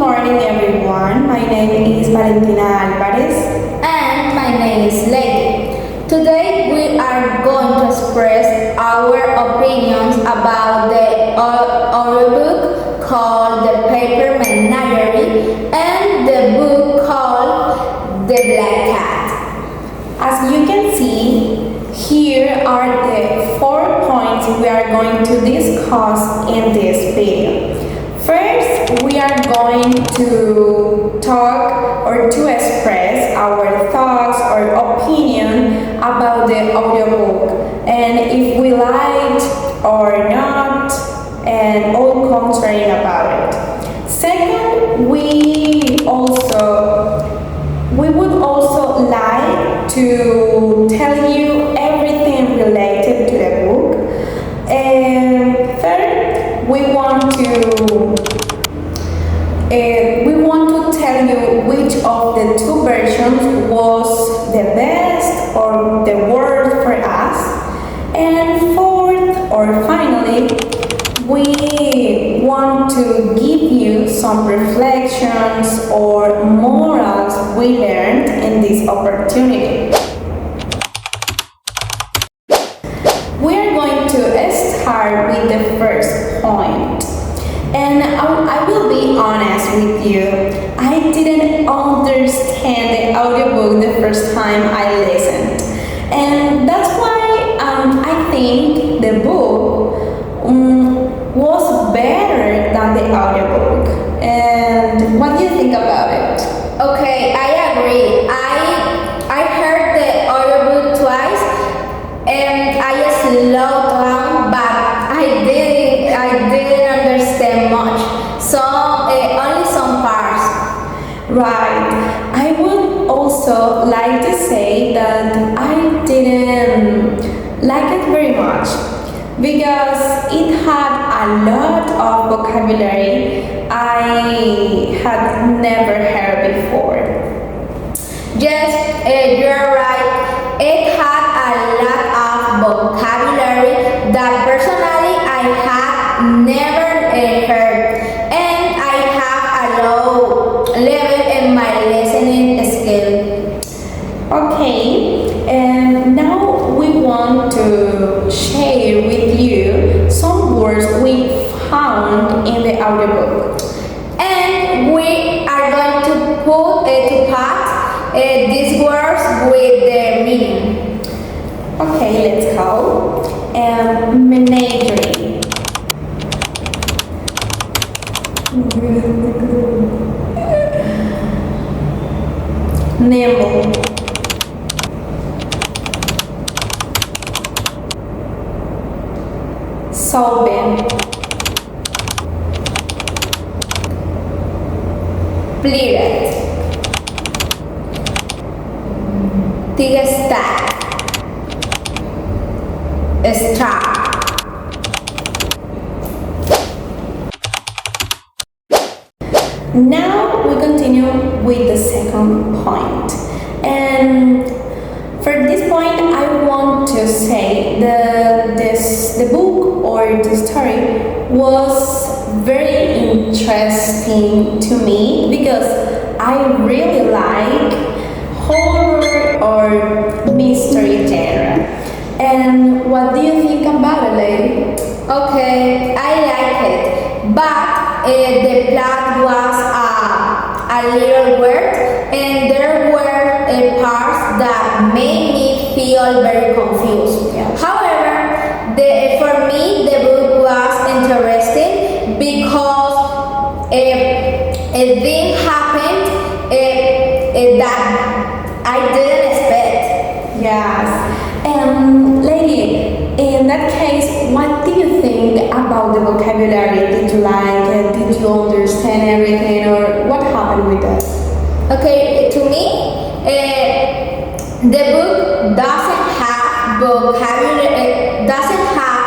morning, everyone. My name is Valentina Alvarez. And my name is Lady. Today we are going to express our opinions about the audiobook called The Paper Menagerie and the book called The Black Cat. As you can see, here are the 4 points we are going to discuss in this video. First, we are going to talk or to express our thoughts or opinion about the audiobook and if we liked or not and all contrary about it. Second, we would also like to tell you everything related to the book. And third, we want to tell you which of the 2 versions was the best or the worst for us. And fourth, or finally, we want to give you some reflections or morals we learned in this opportunity. We are going to start with the first point. And I will be honest with you, I didn't understand the audiobook the first time I listened. And that's why I think the book was better than the audiobook. And what do you think about it? Okay, I agree. I heard the audiobook twice and I just slowed down, but I didn't understand much. So only some parts. Right. I would also like to say that I didn't like it very much because it had a lot of vocabulary I had never heard before. Yes, you're right. It had a lot of vocabulary that personally I had never heard, and I have a low level in my listening skill. Okay, and now we want to share with you some words we found in the audiobook. And we are going to put these words with their meaning. Okay, let's go. Menagerie. Nimble. Solvent. Pleated. Stack. Strap. Now we continue with the second point. And for this point, I want to say that the book or the story was very interesting to me because I really like horror or mystery genre. And what do you think about it, lady? Okay, I like it, but the plot was a little weird, and there were parts that made me feel very confused. Yeah. However, for me, the book was interesting because it didn't happen that I didn't expect. Yes. Lady, in that case, what do you think about the vocabulary? Did you like it? Did you understand everything? Or what happened with that? Okay, to me, the book doesn't have vocabulary, doesn't have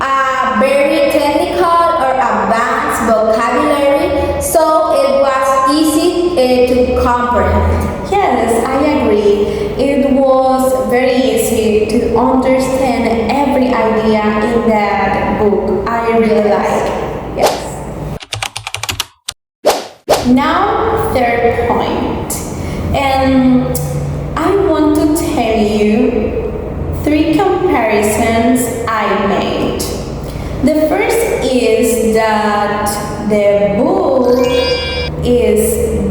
a very technical or advanced vocabulary, so it was easy to comprehend. Yes, I agree. It was very easy to understand every idea in that book. I really like. Yes. Now, third point. And I want to tell you three comparisons I made. The first is that the book is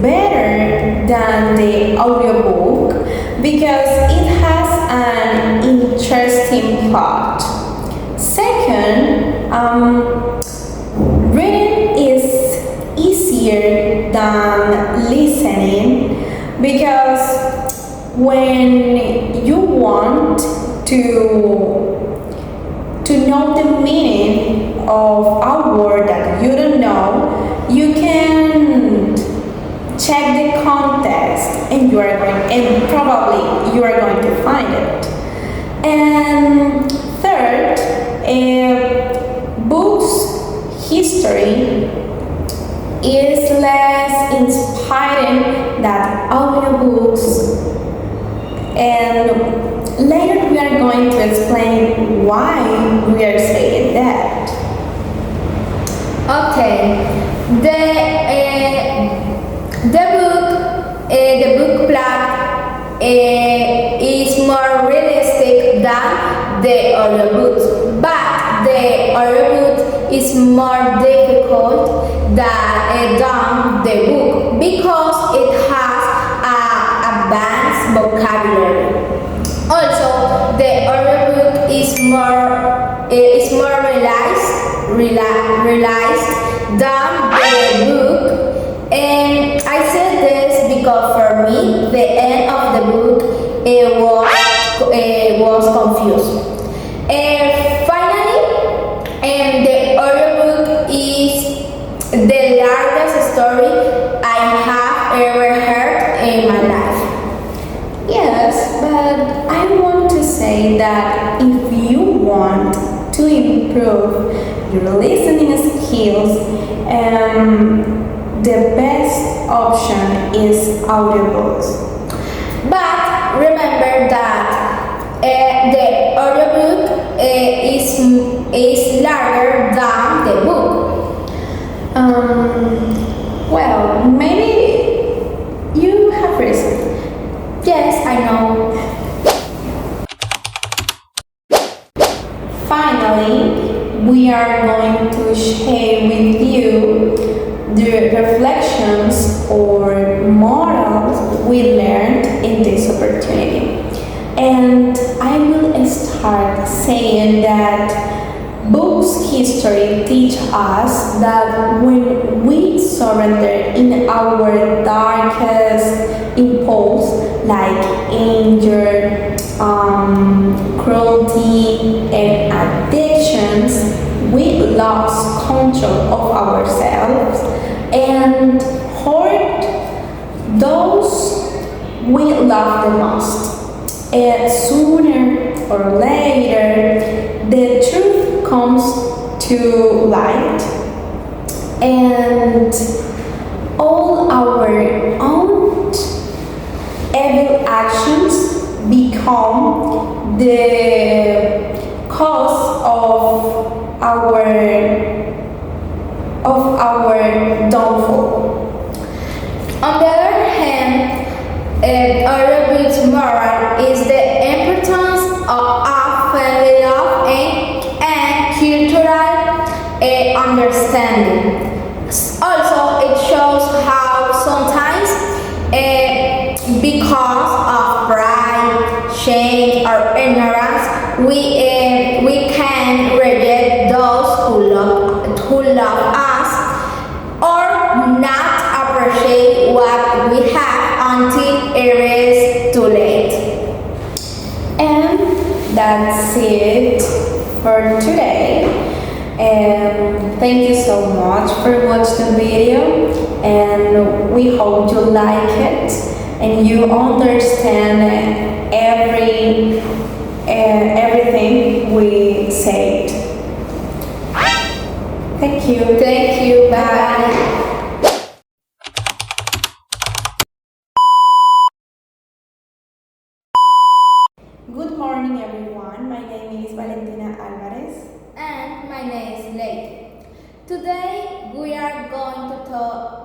better than the audiobook because it has an interesting plot. Second, reading is easier than listening because when you want to know the meaning of a word that you don't know, you can check the context and probably you are going to find it. And third, books history is less inspiring than audiobooks, and later we are going to explain why we are saying that. Okay, the book plot is more realistic than the audiobooks, but the audiobook is more difficult than the book because it has advanced vocabulary. Also, the audiobook is more realized than the book. And I said this because for me, the end of the book was confused. Finally, the audiobook is the largest story I have ever heard in my life. Yes, but I want to say that if you want to improve your listening skills, the best option is audiobooks. But remember that the audiobook is larger than the book. Well, maybe you have reason. Yes, I know. Finally, we are going to share with you the reflections or morals we learned in this opportunity. And I will start saying that books history teach us that when we surrender in our darkest impulse like anger, cruelty, and addictions, we lost control of ourselves and hurt those we love the most. And sooner or later, the truth comes to light, and all our own evil actions become the cause of our downfall. On the other hand, audiobook's moral is the importance of family love and cultural understanding. Also, it shows how sometimes, because of pride, shame, or ignorance, we can reject those who love us or not appreciate what we have until it is too late. And that's it for today. Thank you so much for watching the video, and we hope you like it and you understand everything we said. Thank you. Thank you. Bye. Good morning, everyone. My name is Valentina Alvarez. And my name is Lake. Today we are going to talk